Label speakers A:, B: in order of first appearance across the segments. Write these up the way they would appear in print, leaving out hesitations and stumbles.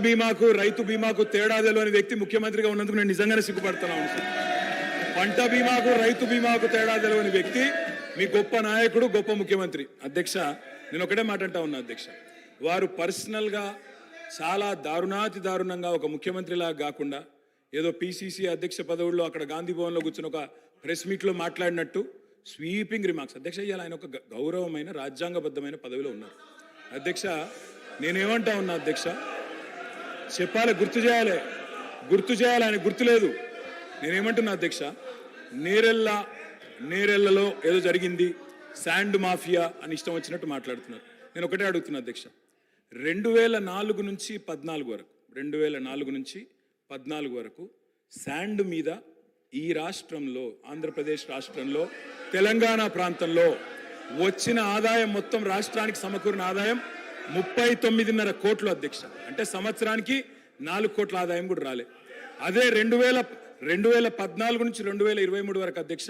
A: బీమాకు రైతు బీమాకు తేడా తెలియని వ్యక్తి ముఖ్యమంత్రిగా ఉన్నందుకు నేను నిజంగానే సిగ్గుపడుతున్నాను సార్. పంట బీమాకు రైతు బీమాకు తేడా తెలియని వ్యక్తి మీ గొప్ప నాయకుడు, గొప్ప ముఖ్యమంత్రి. అధ్యక్ష, నేను ఒకటే మాట అంటా ఉన్నా అధ్యక్ష, వారు పర్సనల్గా చాలా దారుణాతి దారుణంగా ఒక ముఖ్యమంత్రిలాగా కాకుండా ఏదో పిసిసి అధ్యక్ష పదవుల్లో అక్కడ గాంధీ భవన్లో కూర్చుని ఒక ప్రెస్ మీట్లో మాట్లాడినట్టు స్వీపింగ్ రిమార్క్స్. అధ్యక్ష, ఇవాళ ఆయన ఒక గౌరవమైన రాజ్యాంగబద్ధమైన పదవిలో ఉన్నారు. అధ్యక్ష, నేనేమంటా ఉన్నా అధ్యక్ష, చెప్పాలి, గుర్తు చేయాలి, ఆయన గుర్తులేదు. నేనేమంటున్నా అధ్యక్ష, నేరెళ్లలో ఏదో జరిగింది, శాండ్ మాఫియా అని ఇష్టం వచ్చినట్టు మాట్లాడుతున్నారు. నేను ఒకటే అడుగుతున్నా అధ్యక్ష, 2004 నుంచి 14 వరకు శాండ్ మీద ఈ రాష్ట్రంలో, ఆంధ్రప్రదేశ్ రాష్ట్రంలో, తెలంగాణ ప్రాంతంలో వచ్చిన ఆదాయం మొత్తం రాష్ట్రానికి సమకూరిన ఆదాయం 39.5 కోట్లు అధ్యక్ష. అంటే సంవత్సరానికి 4 కోట్ల ఆదాయం కూడా రాలే. అదే 2014 నుంచి 2023 వరకు అధ్యక్ష,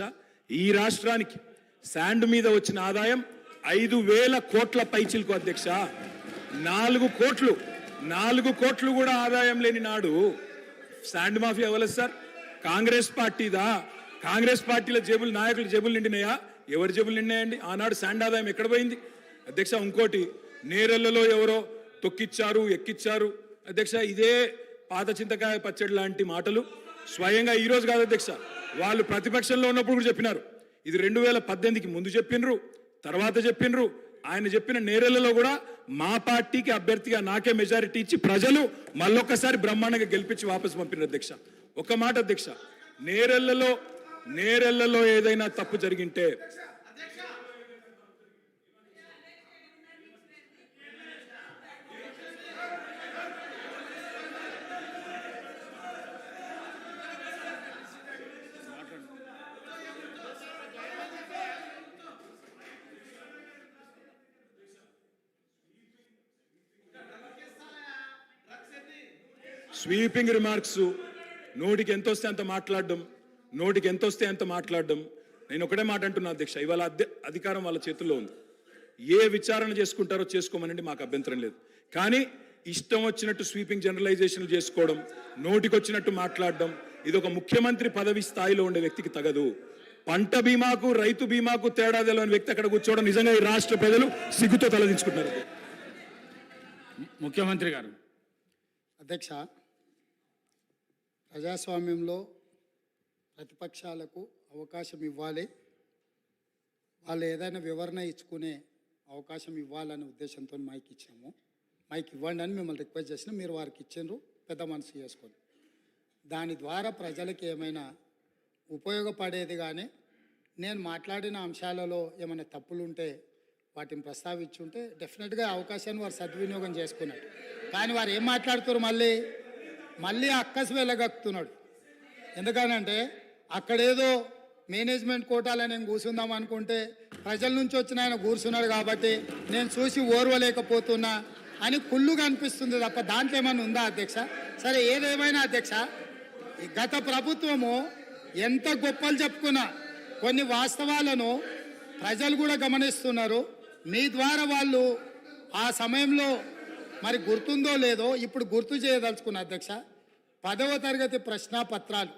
A: ఈ రాష్ట్రానికి శాండ్ మీద వచ్చిన ఆదాయం 5,000 కోట్ల పైచిలకు అధ్యక్ష. 4 కోట్లు కూడా ఆదాయం లేని నాడు శాండ్ మాఫియా అవ్వలేదు సార్. కాంగ్రెస్ పార్టీదా? కాంగ్రెస్ పార్టీల జేబులు, నాయకుల జేబులు నిండినాయా? ఎవరి జేబులు నిండినాయండి? ఆనాడు శాండ్ ఆదాయం ఎక్కడ పోయింది అధ్యక్ష? ఇంకోటి, నేరెళ్లలో ఎవరో తొక్కిచ్చారు, ఎక్కిచ్చారు అధ్యక్ష. ఇదే పాత చింతకాయ పచ్చడి లాంటి మాటలు స్వయంగా ఈ రోజు కాదు అధ్యక్ష, వాళ్ళు ప్రతిపక్షంలో ఉన్నప్పుడు కూడా చెప్పినారు. ఇది 2018కి ముందు చెప్పినరు, తర్వాత చెప్పినరు. ఆయన చెప్పిన నేరెళ్లలో కూడా మా పార్టీకి అభ్యర్థిగా నాకే మెజారిటీ ఇచ్చి ప్రజలు మళ్ళొక్కసారి బ్రహ్మాండంగా గెలిపించి వాపసు పంపినారు అధ్యక్ష. ఒక మాట అధ్యక్ష, నేరెళ్లలో ఏదైనా తప్పు జరిగింటే స్వీపింగ్ రిమార్క్స్, నోటికి ఎంత వస్తే అంత మాట్లాడడం. నేను ఒకటే మాట అంటున్నా అధ్యక్ష, ఇవాళ అధికారం వాళ్ళ చేతుల్లో ఉంది. ఏ విచారణ చేసుకుంటారో చేసుకోమనండి, మాకు అభ్యంతరం లేదు. కానీ ఇష్టం వచ్చినట్టు స్వీపింగ్ జనరలైజేషన్లు చేసుకోవడం, నోటికి వచ్చినట్టు మాట్లాడడం, ఇది ఒక ముఖ్యమంత్రి పదవి స్థాయిలో ఉండే వ్యక్తికి తగదు. పంట బీమాకు రైతు బీమాకు తేడా తెలియని వ్యక్తి అక్కడ కూర్చోవడం నిజంగా ఈ రాష్ట్ర ప్రజలు సిగ్గుతో తలదించుకుంటున్నారు.
B: ముఖ్యమంత్రి గారు.
C: అధ్యక్ష, ప్రజాస్వామ్యంలో ప్రతిపక్షాలకు అవకాశం ఇవ్వాలి, వాళ్ళు ఏదైనా వివరణ ఇచ్చుకునే అవకాశం ఇవ్వాలనే ఉద్దేశంతో మైక్ ఇచ్చాము. మైక్ ఇవ్వండి అని మిమ్మల్ని రిక్వెస్ట్ చేసినా మీరు వారికి ఇచ్చిండ్రు, పెద్ద మనసు చేసుకొని. దాని ద్వారా ప్రజలకు ఏమైనా ఉపయోగపడేది. కానీ నేను మాట్లాడిన అంశాలలో ఏమైనా తప్పులుంటే వాటిని ప్రస్తావించుంటే డెఫినెట్గా అవకాశాన్ని వారు సద్వినియోగం చేసుకున్నారు. కానీ వారు ఏం మాట్లాడుతారు, మళ్ళీ అక్కసు వెళ్ళగక్కుతున్నాడు. ఎందుకనంటే అక్కడేదో మేనేజ్మెంట్ కోటాలో నేను కూర్చుందాం అనుకుంటే ప్రజల నుంచి వచ్చిన ఆయన కూర్చున్నాడు కాబట్టి నేను చూసి ఓర్వలేకపోతున్నా అని కుళ్ళుగా అనిపిస్తుంది తప్ప దాంట్లో ఏమైనా ఉందా అధ్యక్ష? సరే, ఏదేమైనా అధ్యక్ష, గత ప్రభుత్వము ఎంత గొప్పలు చెప్పుకున్నా కొన్ని వాస్తవాలను ప్రజలు కూడా గమనిస్తున్నారు. మీ ద్వారా వాళ్ళు ఆ సమయంలో మరి గుర్తుందో లేదో ఇప్పుడు గుర్తు చేయదలుచుకున్న అధ్యక్ష, 10వ తరగతి ప్రశ్నాపత్రాలు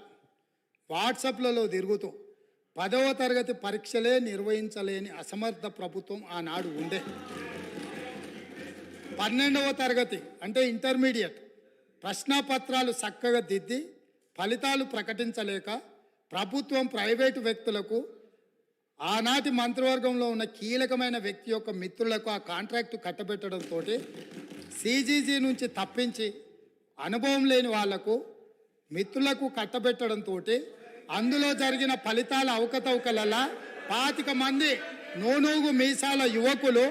C: వాట్సాప్లలో తిరుగుతూ 10వ తరగతి పరీక్షలే నిర్వహించలేని అసమర్థ ప్రభుత్వం ఆనాడు ఉండే. 12వ తరగతి అంటే ఇంటర్మీడియట్ ప్రశ్నాపత్రాలు చక్కగా దిద్ది ఫలితాలు ప్రకటించలేక ప్రభుత్వం ప్రైవేటు వ్యక్తులకు, ఆనాటి మంత్రివర్గంలో ఉన్న కీలకమైన వ్యక్తి యొక్క మిత్రులకు ఆ కాంట్రాక్టు కట్టబెట్టడంతో సిజీజీ నుంచి తప్పించి అనుభవం లేని వాళ్లకు మిత్రులకు కట్టబెట్టడంతో అందులో జరిగిన ఫలితాల అవకతవకలలా 25 మంది నోనోగు మీసాల యువకులు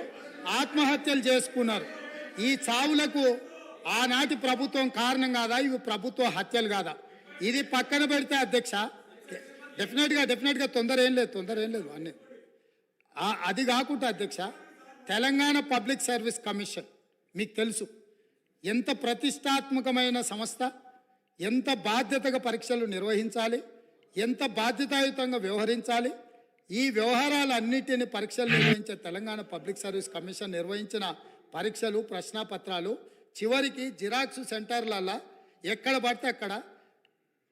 C: ఆత్మహత్యలు చేసుకున్నారు. ఈ చావులకు ఆనాటి ప్రభుత్వం కారణం కాదా? ఇవి ప్రభుత్వ హత్యలు కాదా? ఇది పక్కన పెడితే అధ్యక్ష, డెఫినెట్గా తొందర ఏం లేదు అన్నీ. అది కాకుండా అధ్యక్ష, తెలంగాణ పబ్లిక్ సర్వీస్ కమిషన్ మీకు తెలుసు ఎంత ప్రతిష్టాత్మకమైన సంస్థ, ఎంత బాధ్యతగా పరీక్షలు నిర్వహించాలి, ఎంత బాధ్యతాయుతంగా వ్యవహరించాలి, ఈ వ్యవహారాలన్నిటిని పరీక్షలు నిర్వహించే తెలంగాణ పబ్లిక్ సర్వీస్ కమిషన్ నిర్వహించిన పరీక్షలు ప్రశ్నాపత్రాలు చివరికి జిరాక్స్ సెంటర్లలో ఎక్కడ పడితే అక్కడ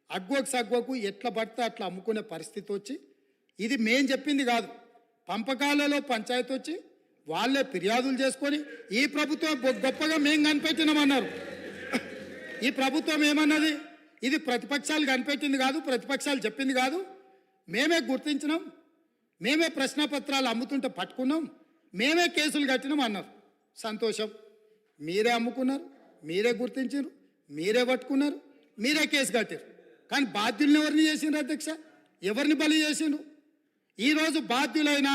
C: అగ్గోకు సగ్గోకు ఎట్లా పడితే అట్లా అమ్ముకునే పరిస్థితి వచ్చి ఇది మేం చెప్పింది కాదు, పంపకాలలో పంచాయతీ వచ్చి వాళ్ళే ఫిర్యాదులు చేసుకొని ఈ ప్రభుత్వం గొప్పగా మేం కనిపెట్టినామన్నారు. ఈ ప్రభుత్వం ఏమన్నది, ఇది ప్రతిపక్షాలు కనిపెట్టింది కాదు, ప్రతిపక్షాలు చెప్పింది కాదు, మేమే గుర్తించినాం, మేమే ప్రశ్నపత్రాలు అమ్ముతుంటే పట్టుకున్నాం, మేమే కేసులు కట్టినాం అన్నారు. సంతోషం, మీరే అమ్ముకున్నారు, మీరే గుర్తించారు, మీరే పట్టుకున్నారు, మీరే కేసు కట్టారు. కానీ బాధ్యులను ఎవరిని చేసిండ్రు అధ్యక్ష? ఎవరిని బలి చేసిండ్రు? ఈరోజు బాధ్యులైన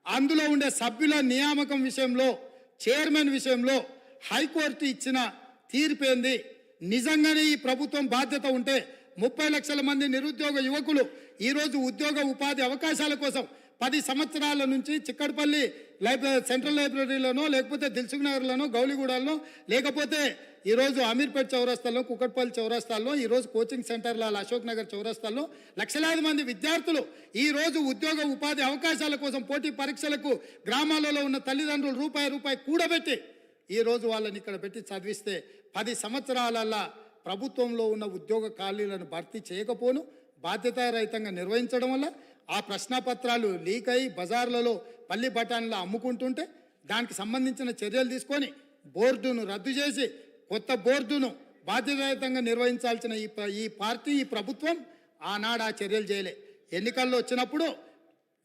C: అందులో ఉండే సభ్యుల నియామకం విషయంలో, చైర్మన్ విషయంలో హైకోర్టు ఇచ్చిన తీర్పేంది? నిజంగానే ఈ ప్రభుత్వం బాధ్యత ఉంటే 30 లక్షల మంది నిరుద్యోగ యువకులు ఈరోజు ఉద్యోగ ఉపాధి అవకాశాల కోసం 10 సంవత్సరాల నుంచి చిక్కడపల్లి సెంట్రల్ లైబ్రరీలోనో, లేకపోతే దిల్సుఖ్ నగర్లోనో, గౌలిగూడలో, లేకపోతే ఈరోజు అమీర్పేట్ చౌరస్తాల్లో, కుకట్పల్లి చౌరస్తాల్లో, ఈరోజు కోచింగ్ సెంటర్ల అశోక్ నగర్ చౌరస్తాల్లో లక్షలాది మంది విద్యార్థులు ఈరోజు ఉద్యోగ ఉపాధి అవకాశాల కోసం పోటీ పరీక్షలకు గ్రామాలలో ఉన్న తల్లిదండ్రులు రూపాయి కూడబెట్టి ఈరోజు వాళ్ళని ఇక్కడ పెట్టి చదివిస్తే 10 సంవత్సరాలల్లా ప్రభుత్వంలో ఉన్న ఉద్యోగ ఖాళీలను భర్తీ చేయకపోను బాధ్యతారహితంగా నిర్వహించడం వల్ల ఆ ప్రశ్నపత్రాలు లీక్ అయి బజార్లలో పల్లి బఠానీలు అమ్ముకుంటుంటే దానికి సంబంధించిన చర్యలు తీసుకొని బోర్డును రద్దు చేసి కొత్త బోర్డును బాధ్యతారహితంగా నిర్వహించాల్సిన ఈ పార్టీ, ఈ ప్రభుత్వం ఆనాడు ఆ చర్యలు చేయలే. ఎన్నికల్లో వచ్చినప్పుడు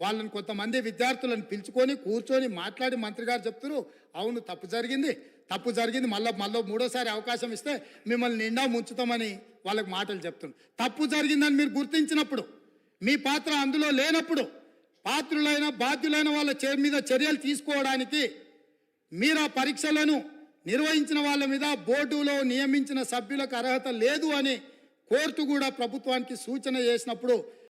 C: వాళ్ళని కొంతమంది విద్యార్థులను పిలుచుకొని కూర్చొని మాట్లాడి మంత్రి గారు చెప్తారు, అవును తప్పు జరిగింది, మళ్ళీ మూడోసారి అవకాశం ఇస్తే మిమ్మల్ని నిండా ముంచుతామని వాళ్ళకి మాటలు చెప్తున్నారు. తప్పు జరిగిందని మీరు గుర్తించినప్పుడు, మీ పాత్ర అందులో లేనప్పుడు, పాత్రులైన బాధ్యులైన వాళ్ళ మీద చర్యలు తీసుకోవడానికి మీరు ఆ పరీక్షలను నిర్వహించిన వాళ్ళ మీద బోర్డులో నియమించిన సభ్యులకు అర్హత లేదు అని కోర్టు కూడా ప్రభుత్వానికి సూచన చేసినప్పుడు